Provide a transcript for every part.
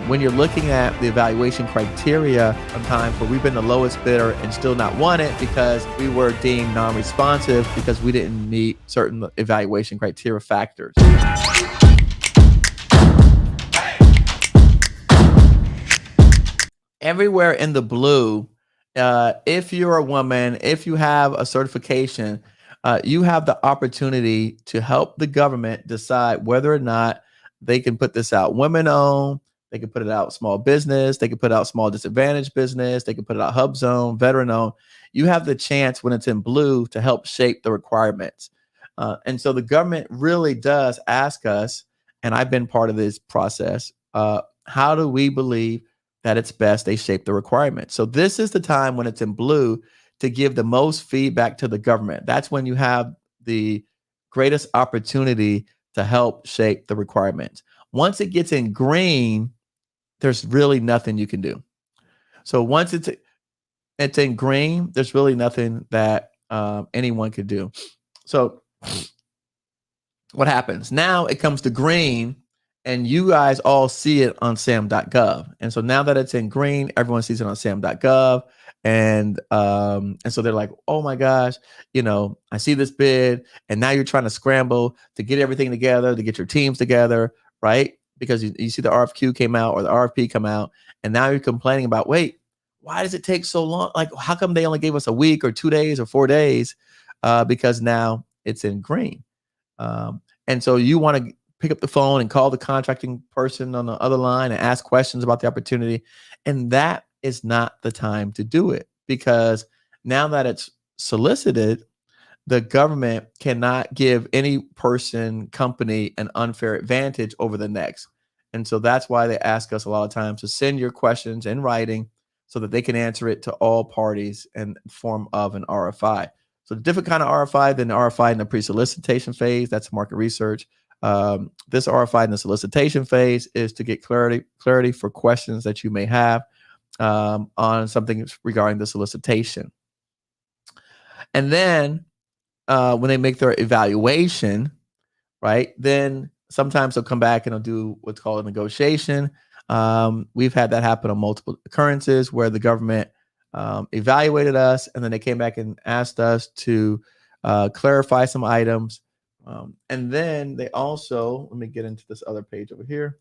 When you're looking at the evaluation criteria, sometimes where we've been the lowest bidder and still not won it because we were deemed non-responsive because we didn't meet certain evaluation criteria factors. Everywhere in the blue, if you're a woman, if you have a certification, you have the opportunity to help the government decide whether or not they can put this out women-owned. They can put it out small business. They can put it out small disadvantaged business. They can put it out hub zone, veteran-owned. You have the chance when it's in blue to help shape the requirements. And so the government really does ask us, and I've been part of this process, how do we believe that it's best they shape the requirements? So this is the time when it's in blue to give the most feedback to the government. That's when you have the greatest opportunity to help shape the requirements. Once it gets in green, there's really nothing you can do. So once it's in green, there's really nothing that anyone could do. So what happens? Now it comes to green, and you guys all see it on sam.gov. And so now that it's in green, everyone sees it on sam.gov. And so they're like, oh my gosh, I see this bid, and now you're trying to scramble to get everything together, to get your teams together, right? Because you see the RFQ came out or the RFP come out, and now you're complaining about, wait, why does it take so long? Like, how come they only gave us a week or 2 days or 4 days? Because now it's in green. And so you want to pick up the phone and call the contracting person on the other line and ask questions about the opportunity. And that is not the time to do it, because now that it's solicited, the government cannot give any person, company an unfair advantage over the next. And so that's why they ask us a lot of times to send your questions in writing so that they can answer it to all parties in form of an RFI. So the different kind of RFI than the RFI in the pre-solicitation phase, that's market research. This RFI in the solicitation phase is to get clarity for questions that you may have on something regarding the solicitation. And then when they make their evaluation, right, then sometimes they'll come back and they'll do what's called a negotiation. We've had that happen on multiple occurrences where the government evaluated us, and then they came back and asked us to clarify some items. And then they also, let me get into this other page over here.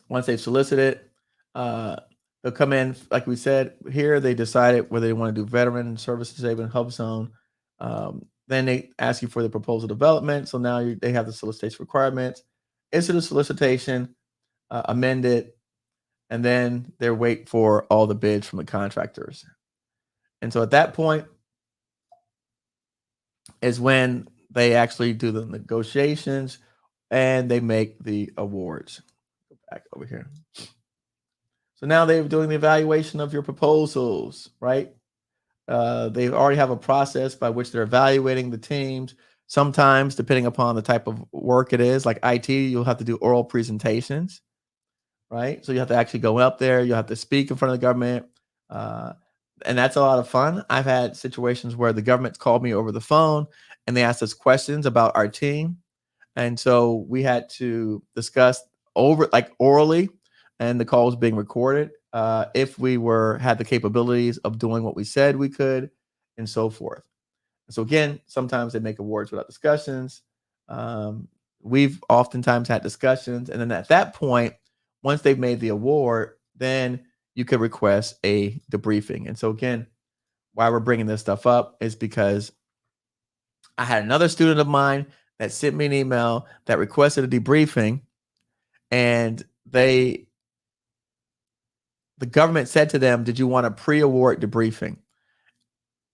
Once they've solicited, they'll come in, like we said here, they decided whether they want to do veteran services saving hub zone. Then they ask you for the proposal development. So now they have the solicitation requirements. Issue the solicitation, amend it, and then they wait for all the bids from the contractors. And so at that point is when they actually do the negotiations and they make the awards. Go back over here. So now they're doing the evaluation of your proposals, right? They already have a process by which they're evaluating the teams. Sometimes, depending upon the type of work it is, like IT, you'll have to do oral presentations, right? So you have to actually go up there. You'll have to speak in front of the government. And that's a lot of fun. I've had situations where the government's called me over the phone and they asked us questions about our team. And so we had to discuss orally, and the call was being recorded, if we had the capabilities of doing what we said we could, and so forth. So again, sometimes they make awards without discussions. We've oftentimes had discussions, and then at that point, once they've made the award, then you could request a debriefing. And so again, why we're bringing this stuff up is because I had another student of mine that sent me an email that requested a debriefing, and the government said to them, did you want a pre-award debriefing?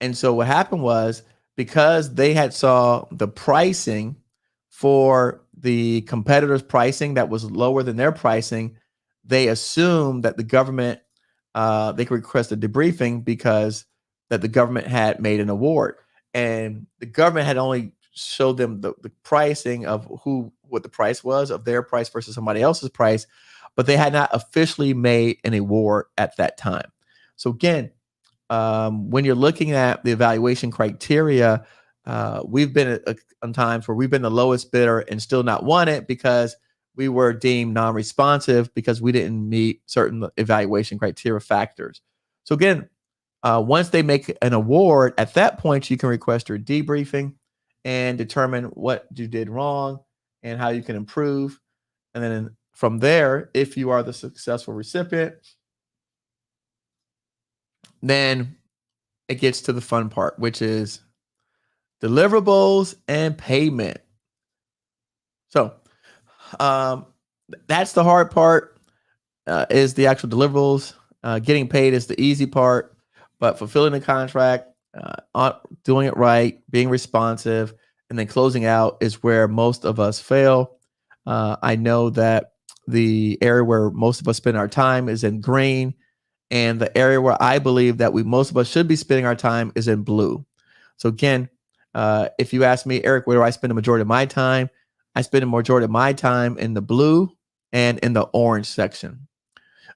And so what happened was, because they had saw the pricing for the competitors' pricing that was lower than their pricing, they assumed that the government, they could request a debriefing because that the government had made an award. And the government had only showed them the pricing of what the price was of their price versus somebody else's price, but they had not officially made an award at that time. So again, when you're looking at the evaluation criteria, we've been on times where we've been the lowest bidder and still not won it because we were deemed non-responsive because we didn't meet certain evaluation criteria factors. So again, once they make an award, at that point, you can request your debriefing and determine what you did wrong and how you can improve. And then from there, if you are the successful recipient, then it gets to the fun part, which is deliverables and payment. So that's the hard part, is the actual deliverables. Getting paid is the easy part, but fulfilling the contract, doing it right, being responsive, and then closing out is where most of us fail. I know that the area where most of us spend our time is in green, and the area where I believe that most of us should be spending our time is in blue. So again, if you ask me, Eric, where do I spend the majority of my time? I spend the majority of my time in the blue and in the orange section,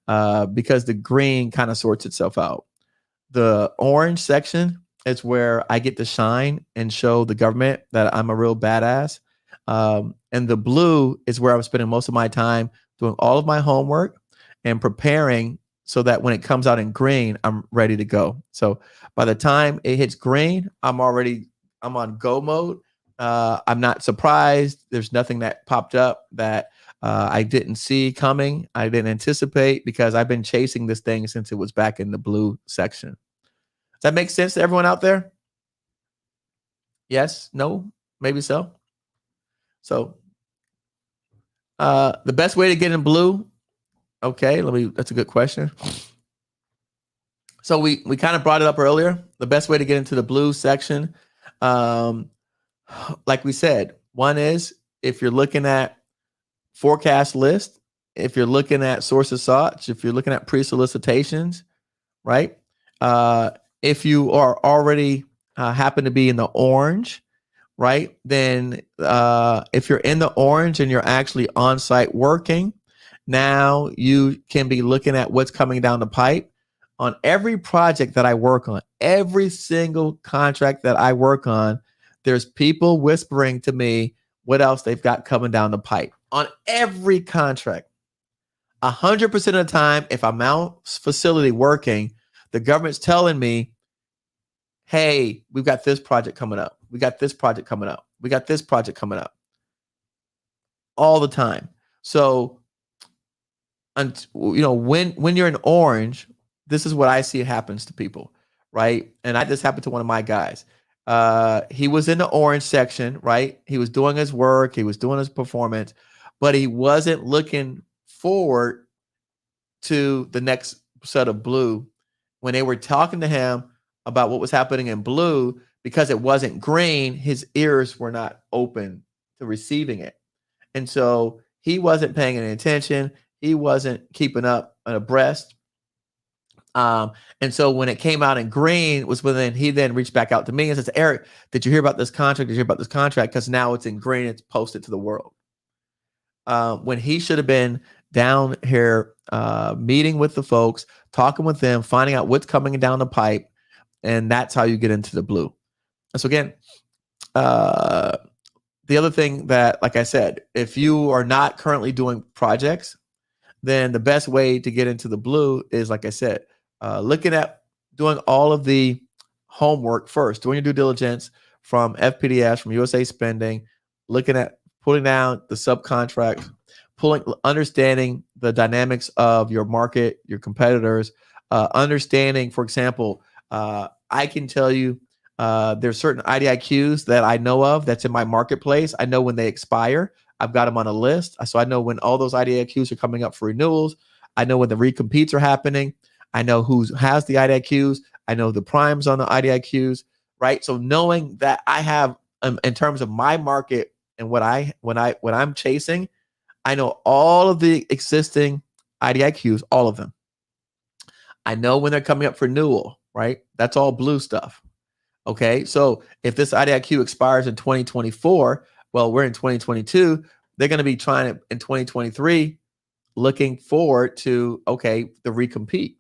because the green kind of sorts itself out. The orange section is where I get to shine and show the government that I'm a real badass. And the blue is where I'm spending most of my time doing all of my homework and preparing so that when it comes out in green, I'm ready to go. So by the time it hits green, I'm on go mode. I'm not surprised. There's nothing that popped up that I didn't see coming. I didn't anticipate, because I've been chasing this thing since it was back in the blue section. Does that make sense to everyone out there? Yes? No? Maybe so? So the best way to get in blue, okay, that's a good question. So we kind of brought it up earlier. The best way to get into the blue section, like we said, one is if you're looking at forecast list, if you're looking at sources sought, if you're looking at pre-solicitations, right? If you are already happen to be in the orange, right? Then if you're in the orange and you're actually on site working, now you can be looking at what's coming down the pipe. On every project that I work on, every single contract that I work on, there's people whispering to me what else they've got coming down the pipe. On every contract, 100% of the time, if I'm out facility working, the government's telling me, hey, we've got this project coming up. We got this project coming up. We got this project coming up. All the time. So, when you're in orange, this is what I see happens to people, right? And this happened to one of my guys. He was in the orange section, right? He was doing his work. He was doing his performance, but he wasn't looking forward to the next set of blue. When they were talking to him about what was happening in blue, because it wasn't green, his ears were not open to receiving it. And so he wasn't paying any attention. He wasn't keeping up abreast. And so when it came out in green was when he then reached back out to me and says, Eric, did you hear about this contract? Did you hear about this contract? Because now it's in green, it's posted to the world. When he should have been down here meeting with the folks, talking with them, finding out what's coming down the pipe. And that's how you get into the blue. And so again, the other thing that, like I said, if you are not currently doing projects, then the best way to get into the blue is, like I said, looking at doing all of the homework first, doing your due diligence from FPDS, from USA Spending, looking at pulling down the subcontract, understanding the dynamics of your market, your competitors, understanding, for example, I can tell you there's certain IDIQs that I know of that's in my marketplace. I know when they expire. I've got them on a list. So I know when all those IDIQs are coming up for renewals. I know when the recompetes are happening. I know who has the IDIQs. I know the primes on the IDIQs, right? So knowing that I have, in terms of my market and what I'm chasing, I know all of the existing IDIQs, all of them. I know when they're coming up for renewal, right? That's all blue stuff. Okay, so if this IDIQ expires in 2024, well, we're in 2022. They're going to be trying it in 2023, looking forward to, okay, the recompete.